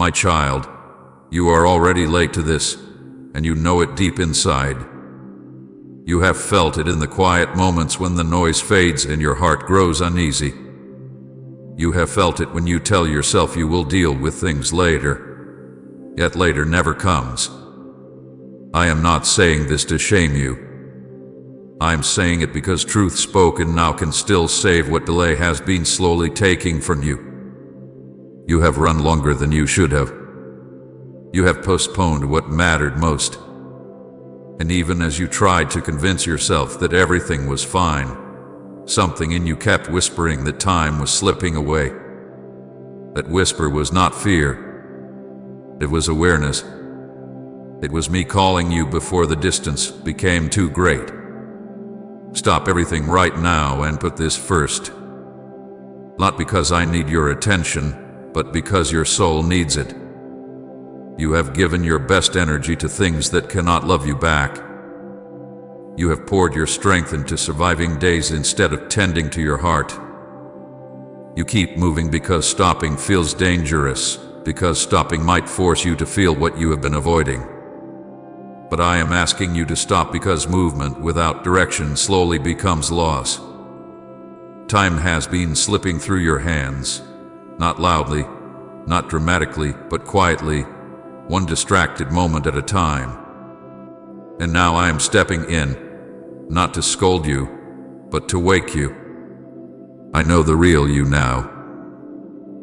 My child, you are already late to this, and you know it deep inside. You have felt it in the quiet moments when the noise fades and your heart grows uneasy. You have felt it when you tell yourself you will deal with things later, yet later never comes. I am not saying this to shame you. I am saying it because truth spoken now can still save what delay has been slowly taking from you. You have run longer than you should have. You have postponed what mattered most. And even as you tried to convince yourself that everything was fine, something in you kept whispering that time was slipping away. That whisper was not fear. It was awareness. It was me calling you before the distance became too great. Stop everything right now and put this first. Not because I need your attention, but because your soul needs it. You have given your best energy to things that cannot love you back. You have poured your strength into surviving days instead of tending to your heart. You keep moving because stopping feels dangerous, because stopping might force you to feel what you have been avoiding. But I am asking you to stop because movement without direction slowly becomes loss. Time has been slipping through your hands, not loudly, not dramatically, but quietly, one distracted moment at a time. And now I am stepping in, not to scold you, but to wake you. I know the real you now,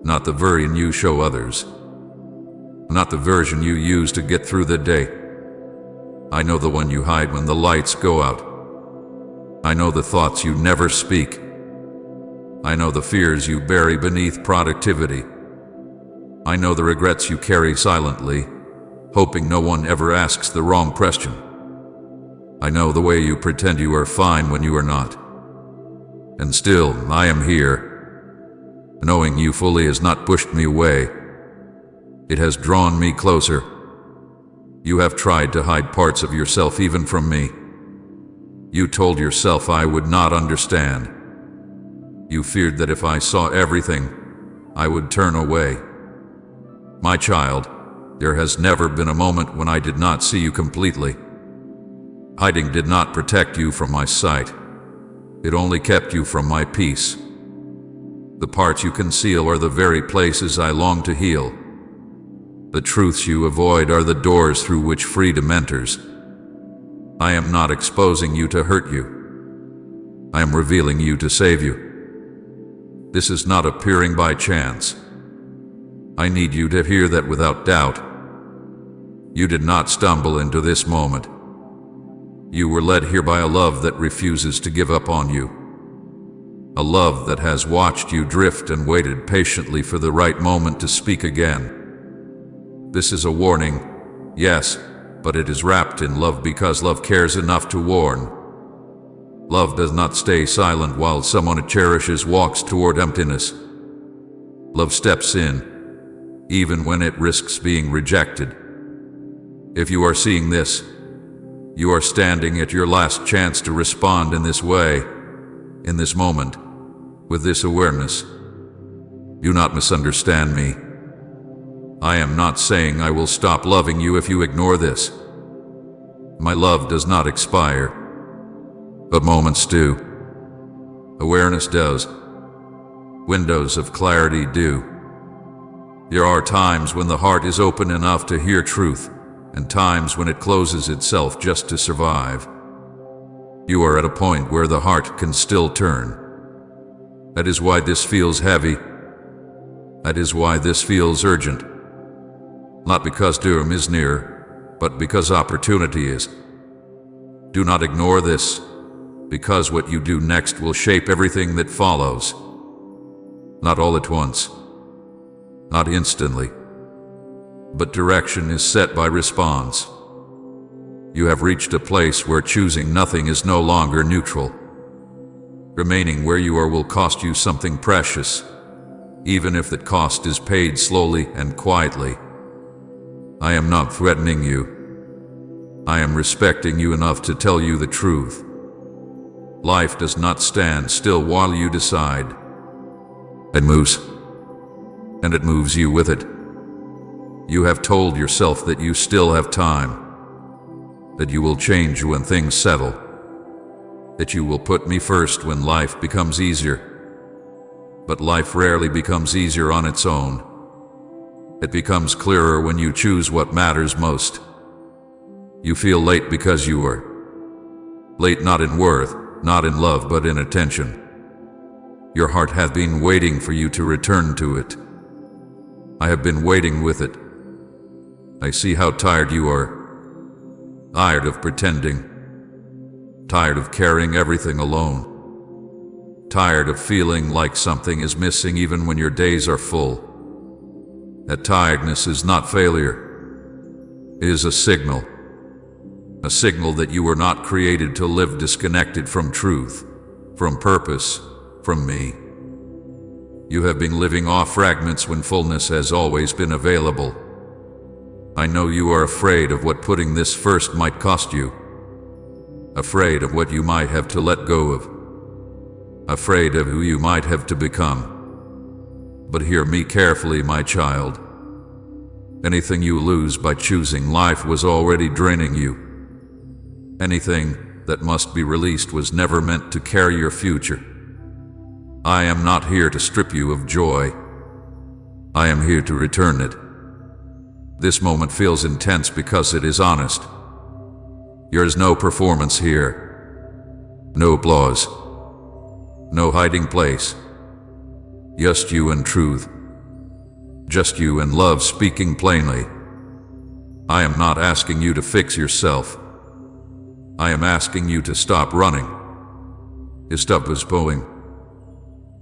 not the version you show others, not the version you use to get through the day. I know the one you hide when the lights go out. I know the thoughts you never speak. I know the fears you bury beneath productivity. I know the regrets you carry silently, hoping no one ever asks the wrong question. I know the way you pretend you are fine when you are not. And still, I am here. Knowing you fully has not pushed me away. It has drawn me closer. You have tried to hide parts of yourself even from me. You told yourself I would not understand. You feared that if I saw everything, I would turn away. My child, there has never been a moment when I did not see you completely. Hiding did not protect you from my sight. It only kept you from my peace. The parts you conceal are the very places I long to heal. The truths you avoid are the doors through which freedom enters. I am not exposing you to hurt you. I am revealing you to save you. This is not appearing by chance. I need you to hear that without doubt. You did not stumble into this moment. You were led here by a love that refuses to give up on you. A love that has watched you drift and waited patiently for the right moment to speak again. This is a warning, yes, but it is wrapped in love because love cares enough to warn. Love does not stay silent while someone it cherishes walks toward emptiness. Love steps in, even when it risks being rejected. If you are seeing this, you are standing at your last chance to respond in this way, in this moment, with this awareness. Do not misunderstand me. I am not saying I will stop loving you if you ignore this. My love does not expire, but moments do. Awareness does. Windows of clarity do. There are times when the heart is open enough to hear truth, and times when it closes itself just to survive. You are at a point where the heart can still turn. That is why this feels heavy. That is why this feels urgent. Not because doom is near, but because opportunity is. Do not ignore this, because what you do next will shape everything that follows. Not all at once. Not instantly. But direction is set by response. You have reached a place where choosing nothing is no longer neutral. Remaining where you are will cost you something precious, even if that cost is paid slowly and quietly. I am not threatening you. I am respecting you enough to tell you the truth. Life does not stand still while you decide. It moves. And it moves you with it. You have told yourself that you still have time, that you will change when things settle, that you will put me first when life becomes easier. But life rarely becomes easier on its own. It becomes clearer when you choose what matters most. You feel late because you are late, not in worth, not in love, but in attention. Your heart has been waiting for you to return to it. I have been waiting with it. I see how tired you are. Tired of pretending. Tired of carrying everything alone. Tired of feeling like something is missing even when your days are full. That tiredness is not failure. It is a signal that you were not created to live disconnected from truth, from purpose, from me. You have been living off fragments when fullness has always been available. I know you are afraid of what putting this first might cost you. Afraid of what you might have to let go of. Afraid of who you might have to become. But hear me carefully, my child. Anything you lose by choosing life was already draining you. Anything that must be released was never meant to carry your future. I am not here to strip you of joy. I am here to return it. This moment feels intense because it is honest. There is no performance here. No applause. No hiding place. Just you and truth. Just you and love speaking plainly. I am not asking you to fix yourself. I am asking you to stop running. To stop postponing.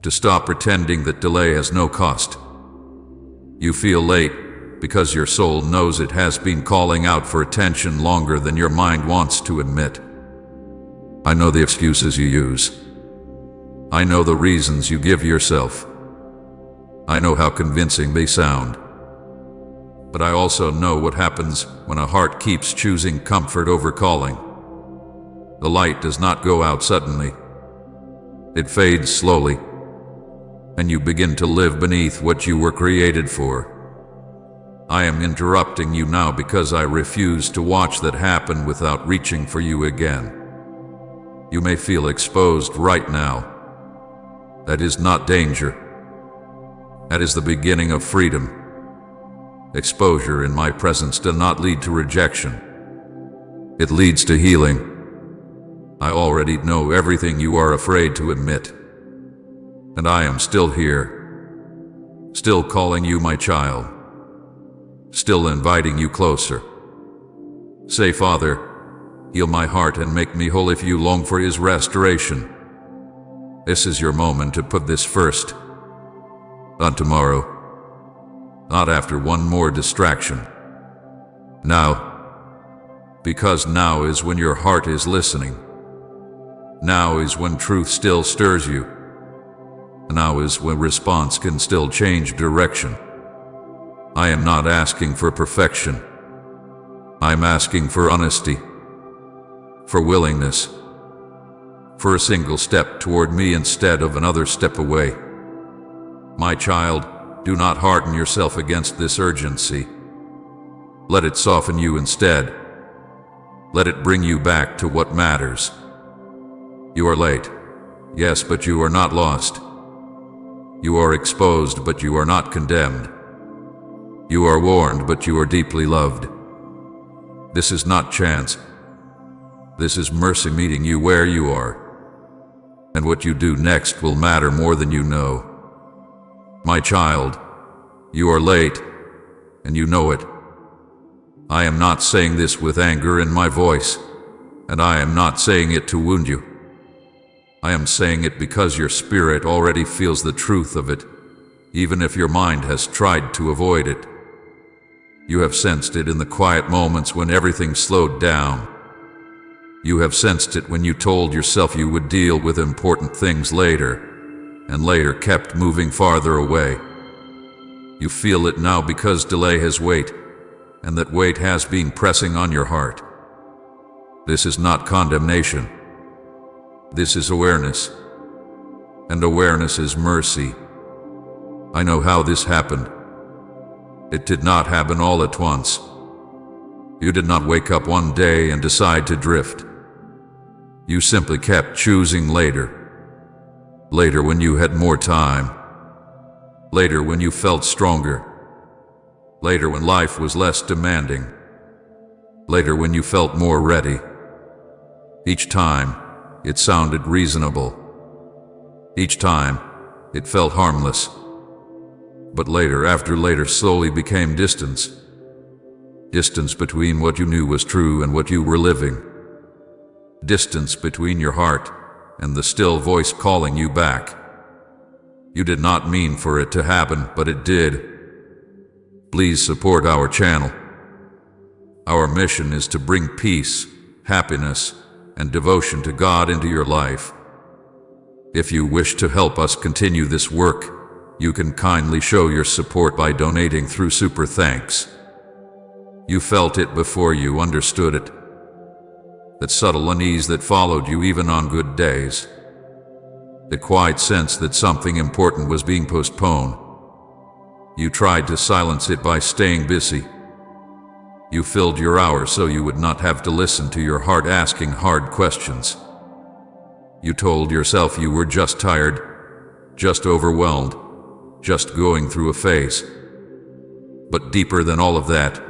To stop pretending that delay has no cost. You feel late because your soul knows it has been calling out for attention longer than your mind wants to admit. I know the excuses you use. I know the reasons you give yourself. I know how convincing they sound. But I also know what happens when a heart keeps choosing comfort over calling. The light does not go out suddenly. It fades slowly, and you begin to live beneath what you were created for. I am interrupting you now because I refuse to watch that happen without reaching for you again. You may feel exposed right now. That is not danger. That is the beginning of freedom. Exposure in my presence does not lead to rejection. It leads to healing. I already know everything you are afraid to admit. And I am still here. Still calling you my child. Still inviting you closer. Say, Father, heal my heart and make me whole if you long for His restoration. This is your moment to put this first. Not tomorrow. Not after one more distraction. Now. Because now is when your heart is listening. Now is when truth still stirs you. Now is when response can still change direction. I am not asking for perfection. I'm asking for honesty. For willingness. For a single step toward me instead of another step away. My child, do not harden yourself against this urgency. Let it soften you instead. Let it bring you back to what matters. You are late, yes, but you are not lost. You are exposed, but you are not condemned. You are warned, but you are deeply loved. This is not chance. This is mercy meeting you where you are. And what you do next will matter more than you know. My child, you are late, and you know it. I am not saying this with anger in my voice, and I am not saying it to wound you. I am saying it because your spirit already feels the truth of it, even if your mind has tried to avoid it. You have sensed it in the quiet moments when everything slowed down. You have sensed it when you told yourself you would deal with important things later, and later kept moving farther away. You feel it now because delay has weight, and that weight has been pressing on your heart. This is not condemnation. This is awareness. And awareness is mercy. I know how this happened. It did not happen all at once. You did not wake up one day and decide to drift. You simply kept choosing later. Later when you had more time. Later when you felt stronger. Later when life was less demanding. Later when you felt more ready. Each time, it sounded reasonable. Each time, it felt harmless. But later, after later, slowly became distance. Distance between what you knew was true and what you were living. Distance between your heart and the still voice calling you back. You did not mean for it to happen, but it did. Please support our channel. Our mission is to bring peace, happiness, and devotion to God into your life. If you wish to help us continue this work, you can kindly show your support by donating through Super Thanks. You felt it before you understood it. That subtle unease that followed you even on good days. The quiet sense that something important was being postponed. You tried to silence it by staying busy. You filled your hours so you would not have to listen to your heart asking hard questions. You told yourself you were just tired, just overwhelmed, just going through a phase. But deeper than all of that,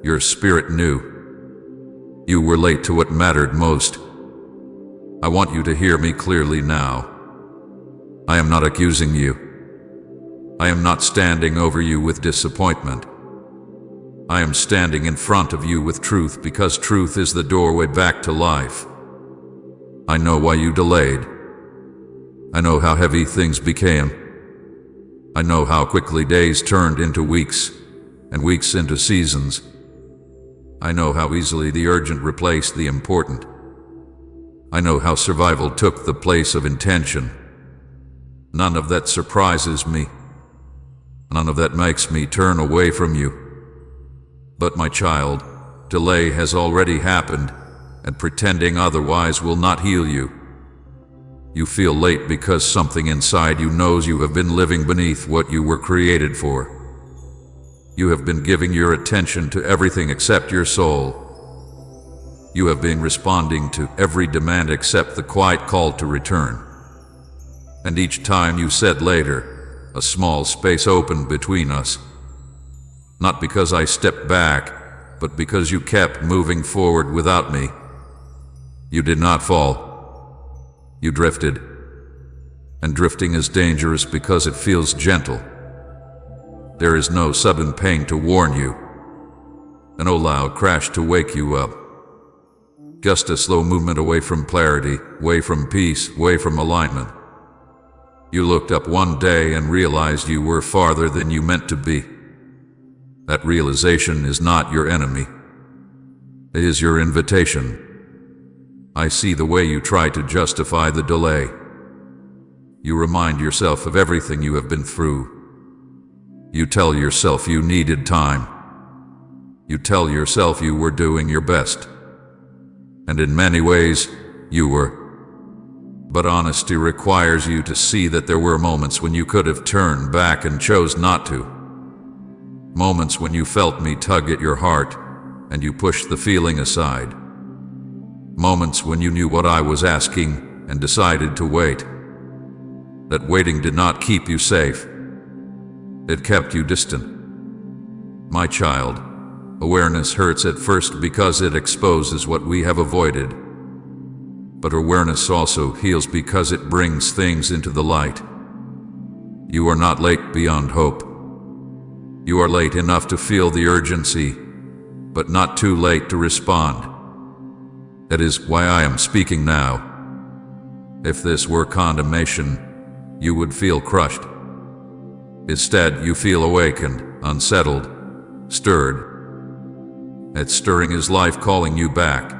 your spirit knew. You were late to what mattered most. I want you to hear me clearly now. I am not accusing you. I am not standing over you with disappointment. I am standing in front of you with truth because truth is the doorway back to life. I know why you delayed. I know how heavy things became. I know how quickly days turned into weeks, and weeks into seasons. I know how easily the urgent replaced the important. I know how survival took the place of intention. None of that surprises me. None of that makes me turn away from you. But my child, delay has already happened, and pretending otherwise will not heal you. You feel late because something inside you knows you have been living beneath what you were created for. You have been giving your attention to everything except your soul. You have been responding to every demand except the quiet call to return. And each time you said later, a small space opened between us. Not because I stepped back, but because you kept moving forward without me. You did not fall. You drifted. And drifting is dangerous because it feels gentle. There is no sudden pain to warn you, and no loud crash to wake you up. Just a slow movement away from clarity, away from peace, away from alignment. You looked up one day and realized you were farther than you meant to be. That realization is not your enemy. It is your invitation. I see the way you try to justify the delay. You remind yourself of everything you have been through. You tell yourself you needed time. You tell yourself you were doing your best. And in many ways, you were. But honesty requires you to see that there were moments when you could have turned back and chose not to. Moments when you felt me tug at your heart, and you pushed the feeling aside. Moments when you knew what I was asking and decided to wait. That waiting did not keep you safe. It kept you distant. My child, awareness hurts at first because it exposes what we have avoided. But awareness also heals because it brings things into the light. You are not late beyond hope. You are late enough to feel the urgency, but not too late to respond. That is why I am speaking now. If this were condemnation, you would feel crushed. Instead, you feel awakened, unsettled, stirred. That stirring is life calling you back.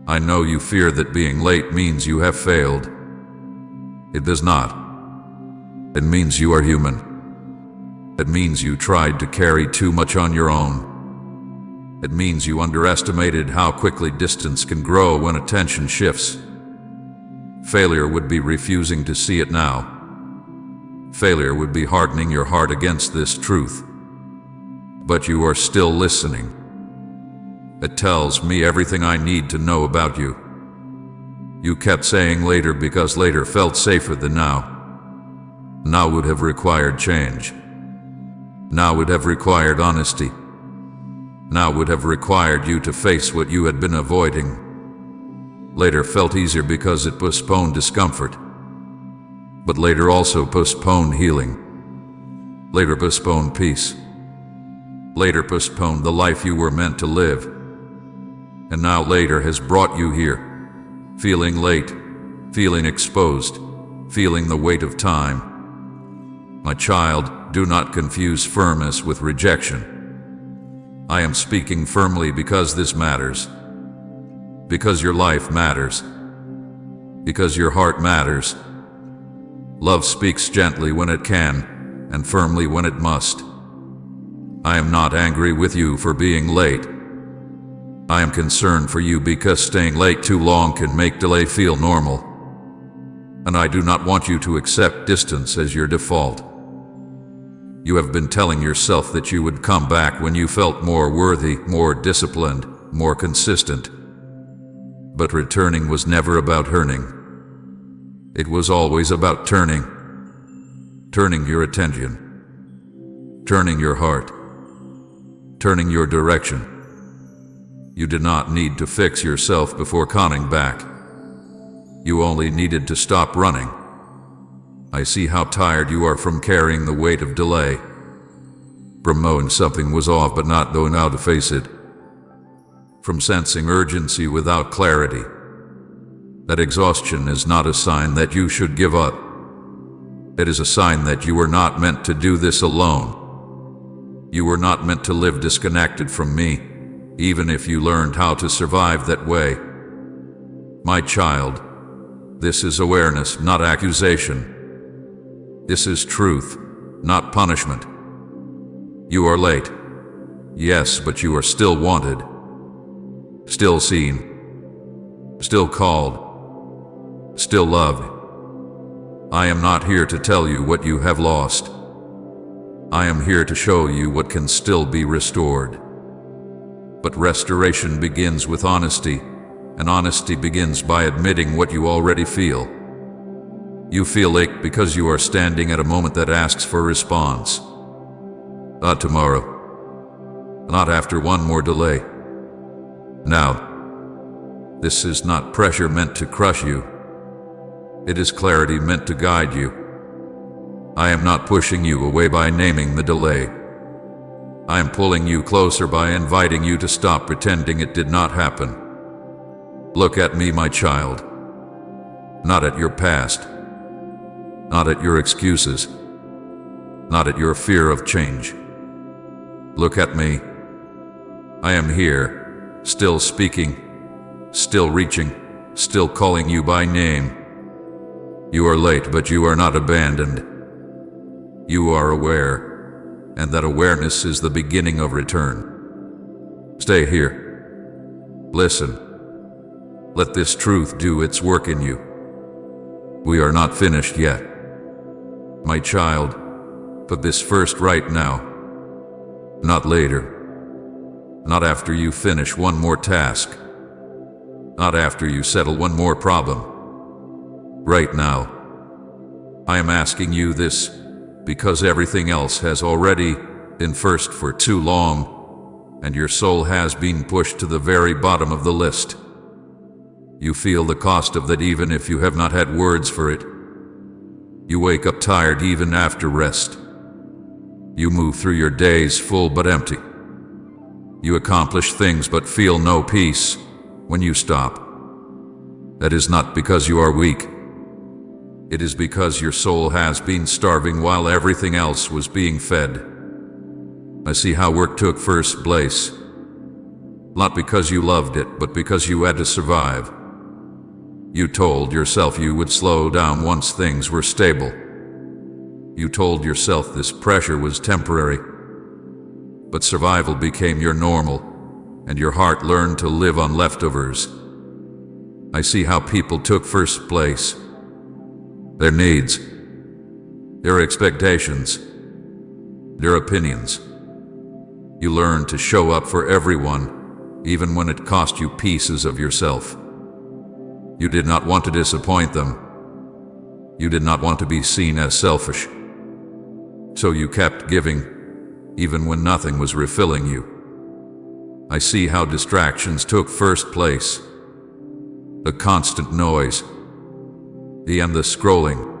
I know you fear that being late means you have failed. It does not. It means you are human. It means you tried to carry too much on your own. It means you underestimated how quickly distance can grow when attention shifts. Failure would be refusing to see it now. Failure would be hardening your heart against this truth. but you are still listening. It tells me everything I need to know about you. You kept saying later because later felt safer than now. Now would have required change. Now would have required honesty. Now would have required you to face what you had been avoiding. Later felt easier because it postponed discomfort. But later also postponed healing. Later postponed peace. Later postponed the life you were meant to live. And now later has brought you here, feeling late, feeling exposed, feeling the weight of time. My child, do not confuse firmness with rejection. I am speaking firmly because this matters. Because your life matters. Because your heart matters. Love speaks gently when it can, and firmly when it must. I am not angry with you for being late. I am concerned for you because staying late too long can make delay feel normal. And I do not want you to accept distance as your default. You have been telling yourself that you would come back when you felt more worthy, more disciplined, more consistent. But returning was never about earning. It was always about turning. Turning your attention. Turning your heart. Turning your direction. You did not need to fix yourself before coming back. You only needed to stop running. I see how tired you are from carrying the weight of delay. From knowing something was off but not knowing how to face it. From sensing urgency without clarity. That exhaustion is not a sign that you should give up. It is a sign that you were not meant to do this alone. You were not meant to live disconnected from me, even if you learned how to survive that way. My child, this is awareness, not accusation. This is truth, not punishment. You are late. Yes, but you are still wanted. Still seen. Still called. Still loved. I am not here to tell you what you have lost. I am here to show you what can still be restored. But restoration begins with honesty, and honesty begins by admitting what you already feel. You feel late because you are standing at a moment that asks for response. Not tomorrow. Not after one more delay. Now. This is not pressure meant to crush you. It is clarity meant to guide you. I am not pushing you away by naming the delay. I am pulling you closer by inviting you to stop pretending it did not happen. Look at me, my child. Not at your past. Not at your excuses. Not at your fear of change. Look at me. I am here, still speaking, still reaching, still calling you by name. You are late, but you are not abandoned. You are aware, and that awareness is the beginning of return. Stay here. Listen. Let this truth do its work in you. We are not finished yet. My child, put this first right now. Not later. Not after you finish one more task. Not after you settle one more problem. Right now. I am asking you this because everything else has already been first for too long, and your soul has been pushed to the very bottom of the list. You feel the cost of that even if you have not had words for it. You wake up tired even after rest. You move through your days full but empty. You accomplish things but feel no peace when you stop. That is not because you are weak. It is because your soul has been starving while everything else was being fed. I see how work took first place. Not because you loved it, but because you had to survive. You told yourself you would slow down once things were stable. You told yourself this pressure was temporary. But survival became your normal, and your heart learned to live on leftovers. I see how people took first place. Their needs, their expectations, their opinions, You learned to show up for everyone, even when it cost you pieces of yourself. You did not want to disappoint them. You did not want to be seen as selfish. So you kept giving, even when nothing was refilling you. I see how distractions took first place. The constant noise, the endless scrolling,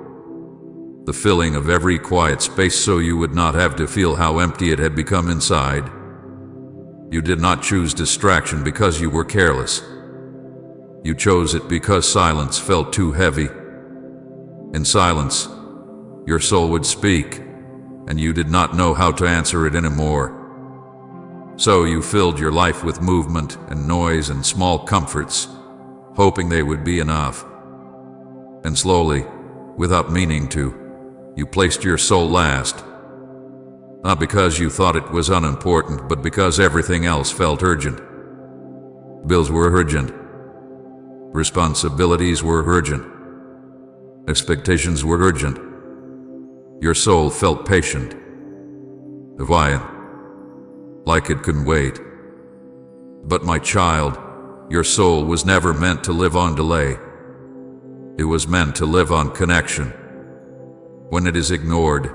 the filling of every quiet space so you would not have to feel how empty it had become inside. You did not choose distraction because you were careless. You chose it because silence felt too heavy. In silence, your soul would speak, and you did not know how to answer it anymore. So you filled your life with movement and noise and small comforts, hoping they would be enough. And slowly, without meaning to, you placed your soul last. Not because you thought it was unimportant, but because everything else felt urgent. Bills were urgent. Responsibilities were urgent. Expectations were urgent. Your soul felt patient, defiant, like it couldn't wait. But my child, your soul was never meant to live on delay. It was meant to live on connection. When it is ignored,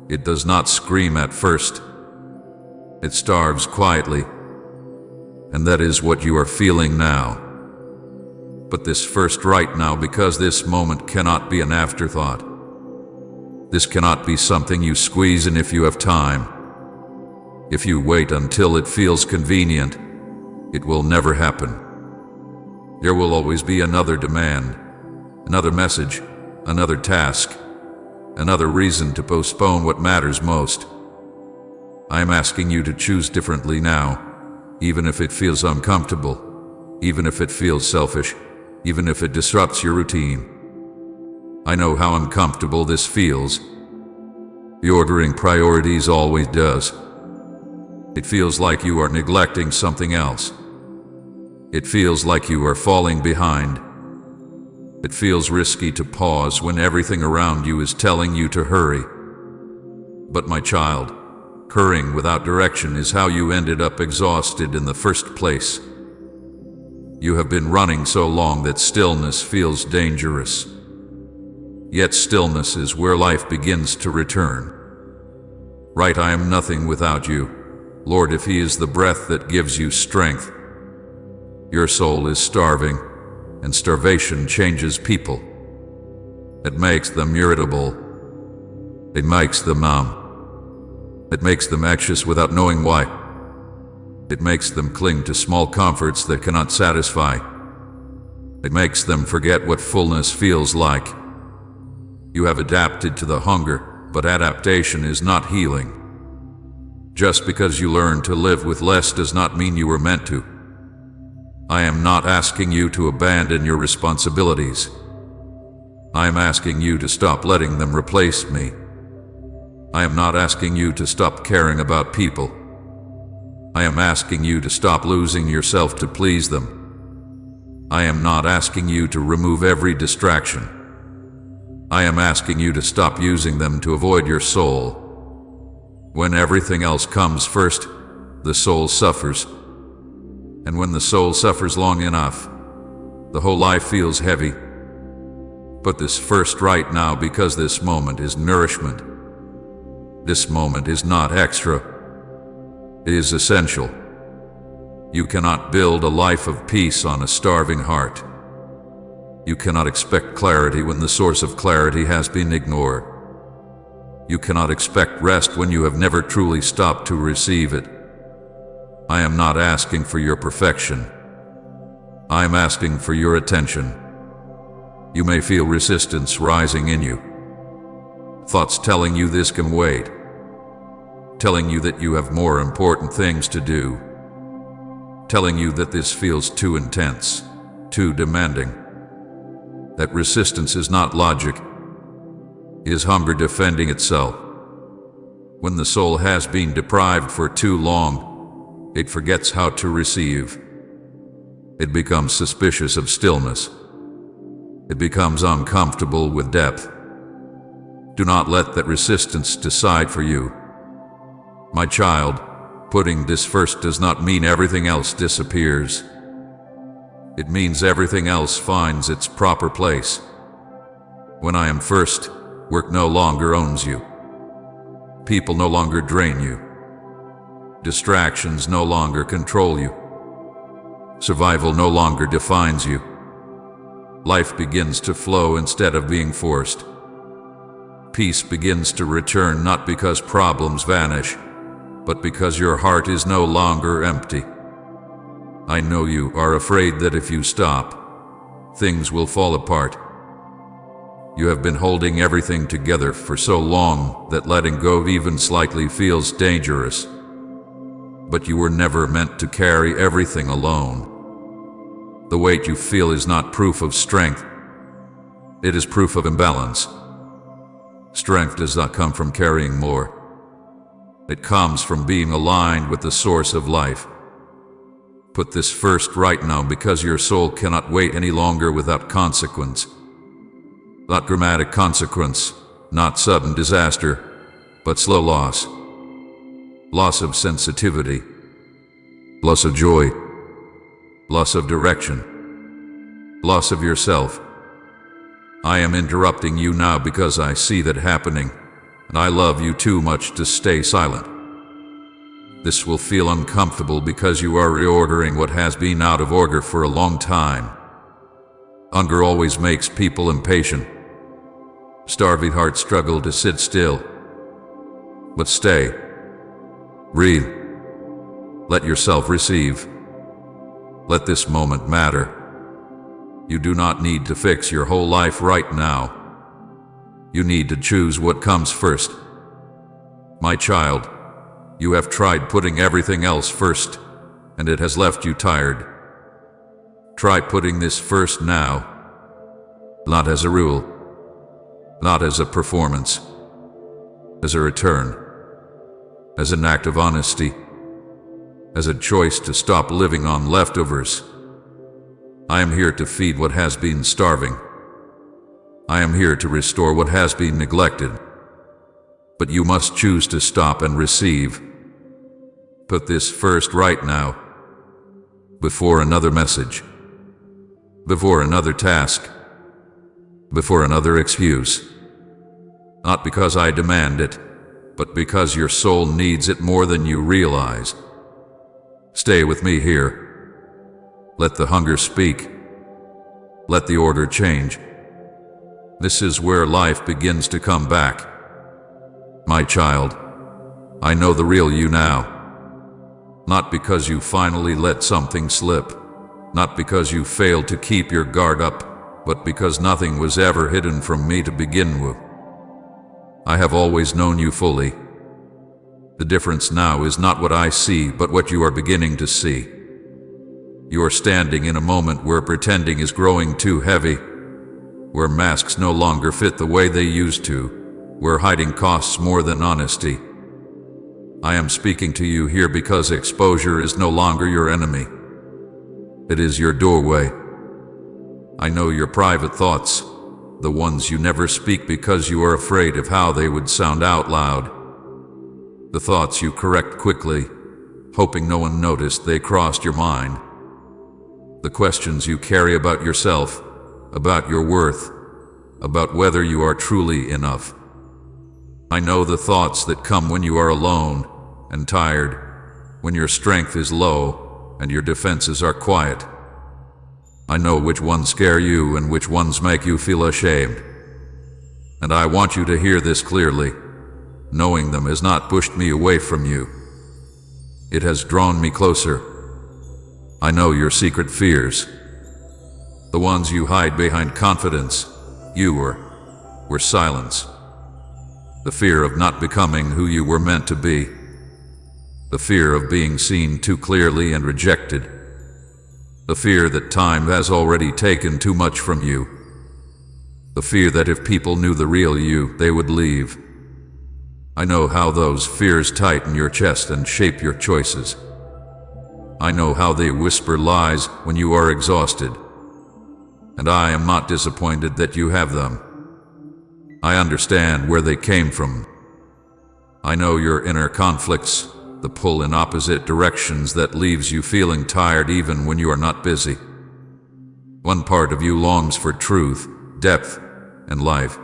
it does not scream at first. It starves quietly. And that is what you are feeling now. But this first right now, because this moment cannot be an afterthought. This cannot be something you squeeze in if you have time. If you wait until it feels convenient, it will never happen. There will always be another demand, another message, another task, another reason to postpone what matters most. I am asking you to choose differently now, even if it feels uncomfortable, even if it feels selfish, even if it disrupts your routine. I know how uncomfortable this feels. The ordering priorities always does. It feels like you are neglecting something else. It feels like you are falling behind. It feels risky to pause when everything around you is telling you to hurry. But my child, hurrying without direction is how you ended up exhausted in the first place. You have been running so long that stillness feels dangerous. Yet stillness is where life begins to return. Right, I am nothing without you. Lord, if He is the breath that gives you strength. Your soul is starving, and starvation changes people. It makes them irritable. It makes them numb. It makes them anxious without knowing why. It makes them cling to small comforts that cannot satisfy. It makes them forget what fullness feels like. You have adapted to the hunger, but adaptation is not healing. Just because you learn to live with less does not mean you were meant to. I am not asking you to abandon your responsibilities. I am asking you to stop letting them replace me. I am not asking you to stop caring about people. I am asking you to stop losing yourself to please them. I am not asking you to remove every distraction. I am asking you to stop using them to avoid your soul. When everything else comes first, the soul suffers. And when the soul suffers long enough, the whole life feels heavy. But this first right now, because this moment is nourishment. This moment is not extra. It is essential. You cannot build a life of peace on a starving heart. You cannot expect clarity when the source of clarity has been ignored. You cannot expect rest when you have never truly stopped to receive it. I am not asking for your perfection. I am asking for your attention. You may feel resistance rising in you. Thoughts telling you this can wait. Telling you that you have more important things to do. Telling you that this feels too intense, too demanding. That resistance is not logic. It is hunger defending itself. When the soul has been deprived for too long, it forgets how to receive. It becomes suspicious of stillness. It becomes uncomfortable with depth. Do not let that resistance decide for you. My child, Putting this first does not mean everything else disappears. It means everything else finds its proper place. When I am first, work no longer owns you. People no longer drain you. Distractions no longer control you. Survival no longer defines you. Life begins to flow instead of being forced. Peace begins to return not because problems vanish, but because your heart is no longer empty. I know you are afraid that if you stop, things will fall apart. You have been holding everything together for so long that letting go even slightly feels dangerous. But you were never meant to carry everything alone. The weight you feel is not proof of strength. It is proof of imbalance. Strength does not come from carrying more. It comes from being aligned with the source of life. Put this first right now because your soul cannot wait any longer without consequence. Not dramatic consequence, not sudden disaster, but slow loss. Loss of sensitivity. Loss of joy. Loss of direction. Loss of yourself. I am interrupting you now because I see that happening, and I love you too much to stay silent. This will feel uncomfortable because you are reordering what has been out of order for a long time. Hunger always makes people impatient. Starving hearts struggle to sit still. But stay. Breathe. Let yourself receive. Let this moment matter. You do not need to fix your whole life right now. You need to choose what comes first. My child, you have tried putting everything else first, and it has left you tired. Try putting this first now, not as a rule, not as a performance, as a return, as an act of honesty, as a choice to stop living on leftovers. I am here to feed what has been starving. I am here to restore what has been neglected. But you must choose to stop and receive. Put this first right now, before another message, before another task, before another excuse. Not because I demand it, but because your soul needs it more than you realize. Stay with me here. Let the hunger speak. Let the order change. This is where life begins to come back. My child, I know the real you now. Not because you finally let something slip, not because you failed to keep your guard up, but because nothing was ever hidden from me to begin with. I have always known you fully. The difference now is not what I see, but what you are beginning to see. You are standing in a moment where pretending is growing too heavy, where masks no longer fit the way they used to, where hiding costs more than honesty. I am speaking to you here because exposure is no longer your enemy. It is your doorway. I know your private thoughts, the ones you never speak because you are afraid of how they would sound out loud. The thoughts you correct quickly, hoping no one noticed they crossed your mind. The questions you carry about yourself, about your worth, about whether you are truly enough. I know the thoughts that come when you are alone and tired, when your strength is low and your defenses are quiet. I know which ones scare you and which ones make you feel ashamed. And I want you to hear this clearly. Knowing them has not pushed me away from you. It has drawn me closer. I know your secret fears. The ones you hide behind confidence, you were silence. The fear of not becoming who you were meant to be. The fear of being seen too clearly and rejected. The fear that time has already taken too much from you. The fear that if people knew the real you, they would leave. I know how those fears tighten your chest and shape your choices. I know how they whisper lies when you are exhausted. And I am not disappointed that you have them. I understand where they came from. I know your inner conflicts, the pull in opposite directions that leaves you feeling tired even when you are not busy. One part of you longs for truth, depth, and life.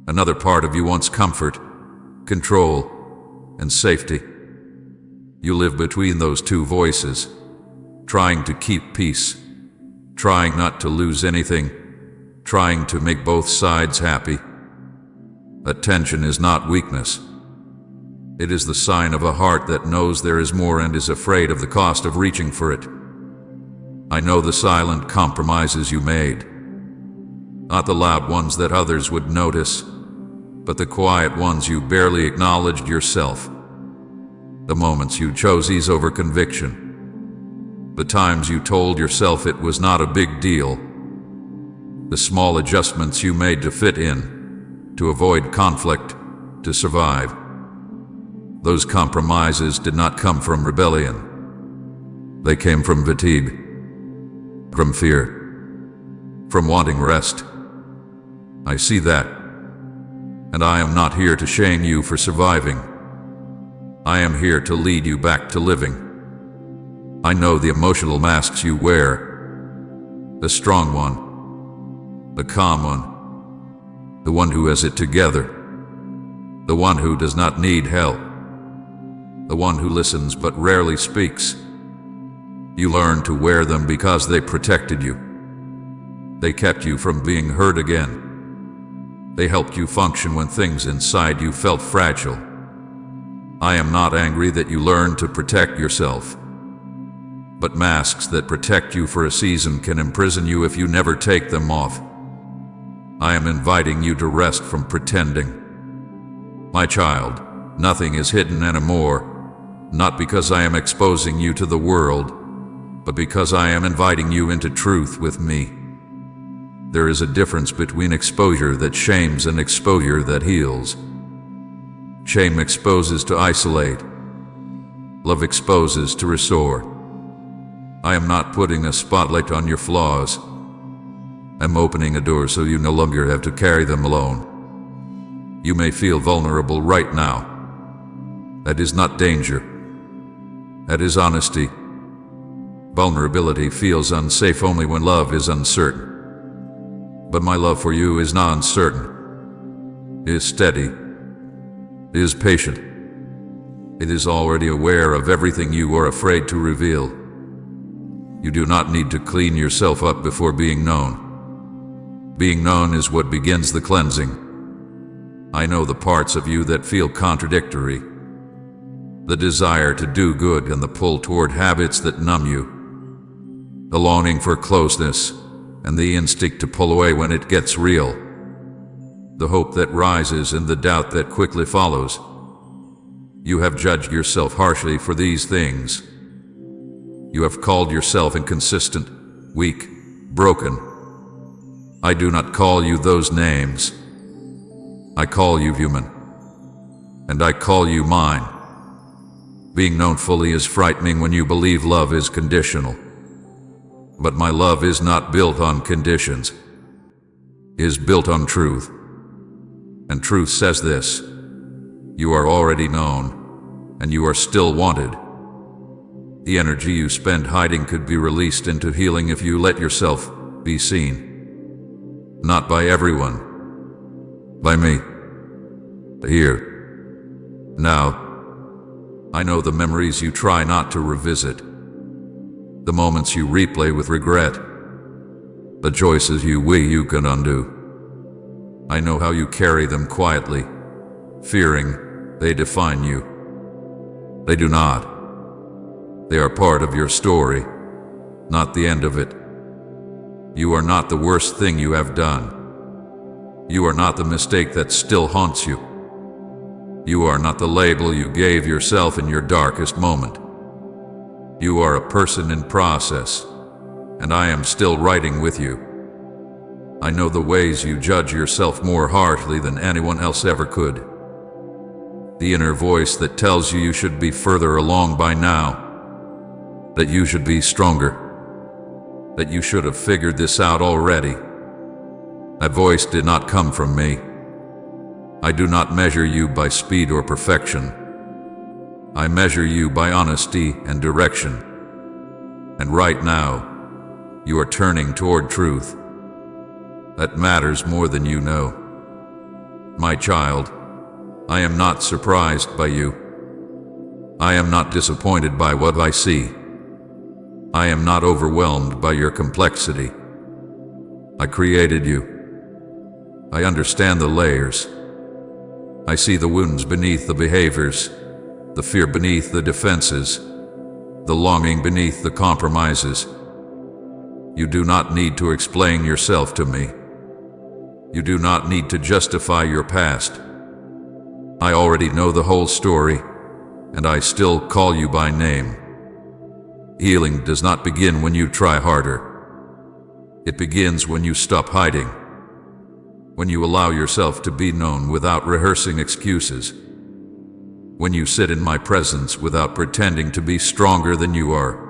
Another part of you wants comfort, control, and safety. You live between those two voices, trying to keep peace, trying not to lose anything, trying to make both sides happy. That tension is not weakness. It is the sign of a heart that knows there is more and is afraid of the cost of reaching for it. I know the silent compromises you made. Not the loud ones that others would notice, but the quiet ones you barely acknowledged yourself. The moments you chose ease over conviction. The times you told yourself it was not a big deal. The small adjustments you made to fit in, to avoid conflict, to survive. Those compromises did not come from rebellion. They came from fatigue, from fear, from wanting rest. I see that, and I am not here to shame you for surviving. I am here to lead you back to living. I know the emotional masks you wear, the strong one, the calm one, the one who has it together, the one who does not need help, the one who listens but rarely speaks. You learned to wear them because they protected you. They kept you from being hurt again. They helped you function when things inside you felt fragile. I am not angry that you learned to protect yourself. But masks that protect you for a season can imprison you if you never take them off. I am inviting you to rest from pretending. My child, nothing is hidden anymore, not because I am exposing you to the world, but because I am inviting you into truth with me. There is a difference between exposure that shames and exposure that heals. Shame exposes to isolate. Love exposes to restore. I am not putting a spotlight on your flaws. I'm opening a door so you no longer have to carry them alone. You may feel vulnerable right now. That is not danger. That is honesty. Vulnerability feels unsafe only when love is uncertain. But my love for you is not uncertain. It is steady. It is patient. It is already aware of everything you are afraid to reveal. You do not need to clean yourself up before being known. Being known is what begins the cleansing. I know the parts of you that feel contradictory. The desire to do good and the pull toward habits that numb you. The longing for closeness and the instinct to pull away when it gets real. The hope that rises and the doubt that quickly follows. You have judged yourself harshly for these things. You have called yourself inconsistent, weak, broken. I do not call you those names. I call you human. And I call you mine. Being known fully is frightening when you believe love is conditional. But my love is not built on conditions. It is built on truth. And truth says this: you are already known, and you are still wanted. The energy you spend hiding could be released into healing if you let yourself be seen. Not by everyone. By me. Here. Now. I know the memories you try not to revisit. The moments you replay with regret. The choices you can undo. I know how you carry them quietly, fearing they define you. They do not. They are part of your story, not the end of it. You are not the worst thing you have done. You are not the mistake that still haunts you. You are not the label you gave yourself in your darkest moment. You are a person in process, and I am still writing with you. I know the ways you judge yourself more harshly than anyone else ever could. The inner voice that tells you should be further along by now, that you should be stronger, that you should have figured this out already. That voice did not come from me. I do not measure you by speed or perfection. I measure you by honesty and direction. And right now, you are turning toward truth. That matters more than you know. My child, I am not surprised by you. I am not disappointed by what I see. I am not overwhelmed by your complexity. I created you. I understand the layers. I see the wounds beneath the behaviors, the fear beneath the defenses, the longing beneath the compromises. You do not need to explain yourself to me. You do not need to justify your past. I already know the whole story, and I still call you by name. Healing does not begin when you try harder. It begins when you stop hiding, when you allow yourself to be known without rehearsing excuses, when you sit in my presence without pretending to be stronger than you are.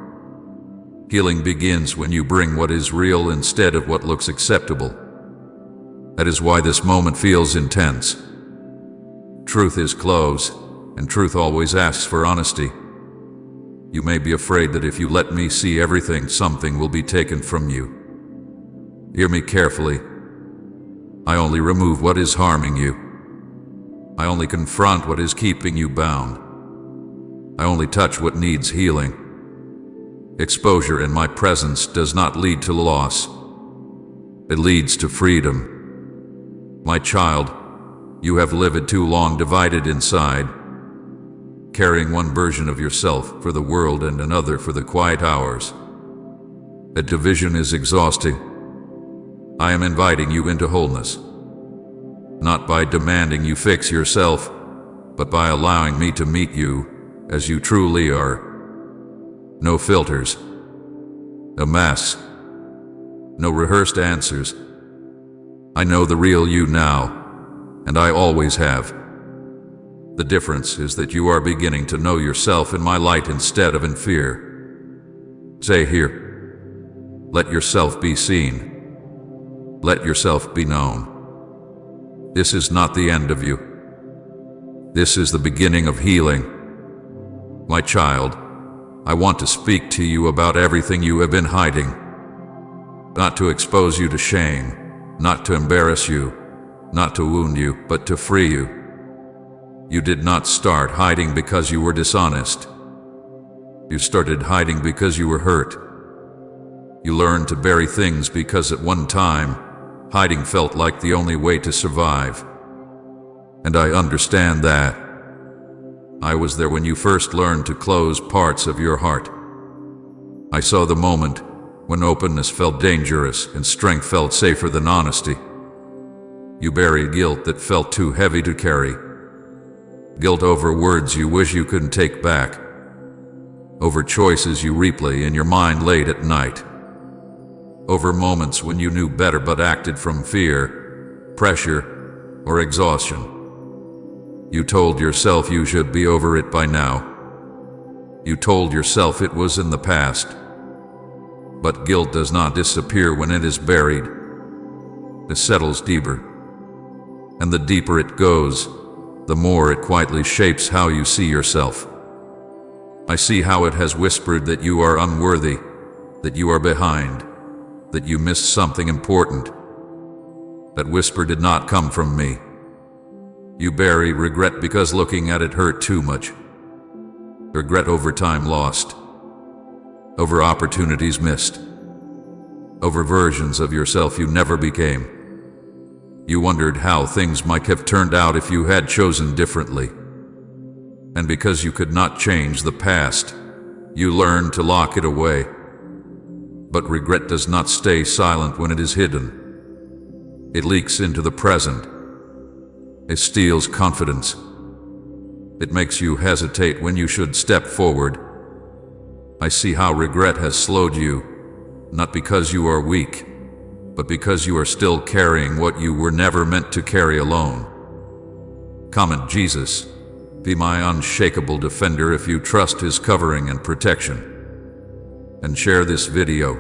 Healing begins when you bring what is real instead of what looks acceptable. That is why this moment feels intense. Truth is close, and truth always asks for honesty. You may be afraid that if you let me see everything, something will be taken from you. Hear me carefully. I only remove what is harming you. I only confront what is keeping you bound. I only touch what needs healing. Exposure in my presence does not lead to loss. It leads to freedom. My child, you have lived too long divided inside, carrying one version of yourself for the world and another for the quiet hours. That division is exhausting. I am inviting you into wholeness, not by demanding you fix yourself, but by allowing me to meet you as you truly are. No filters, no masks, no rehearsed answers. I know the real you now, and I always have. The difference is that you are beginning to know yourself in my light instead of in fear. Say here, let yourself be seen. Let yourself be known. This is not the end of you. This is the beginning of healing. My child, I want to speak to you about everything you have been hiding. Not to expose you to shame, not to embarrass you, not to wound you, but to free you. You did not start hiding because you were dishonest. You started hiding because you were hurt. You learned to bury things because at one time, hiding felt like the only way to survive. And I understand that. I was there when you first learned to close parts of your heart. I saw the moment when openness felt dangerous and strength felt safer than honesty. You buried guilt that felt too heavy to carry. Guilt over words you wish you couldn't take back. Over choices you replay in your mind late at night. Over moments when you knew better but acted from fear, pressure, or exhaustion. You told yourself you should be over it by now. You told yourself it was in the past. But guilt does not disappear when it is buried. It settles deeper. And the deeper it goes, the more it quietly shapes how you see yourself. I see how it has whispered that you are unworthy, that you are behind, that you missed something important. That whisper did not come from me. You bury regret because looking at it hurt too much. Regret over time lost, over opportunities missed, over versions of yourself you never became. You wondered how things might have turned out if you had chosen differently. And because you could not change the past, you learned to lock it away. But regret does not stay silent when it is hidden. It leaks into the present. It steals confidence. It makes you hesitate when you should step forward. I see how regret has slowed you, not because you are weak, but because you are still carrying what you were never meant to carry alone. Come at Jesus. Be my unshakable defender if you trust his covering and protection. And share this video.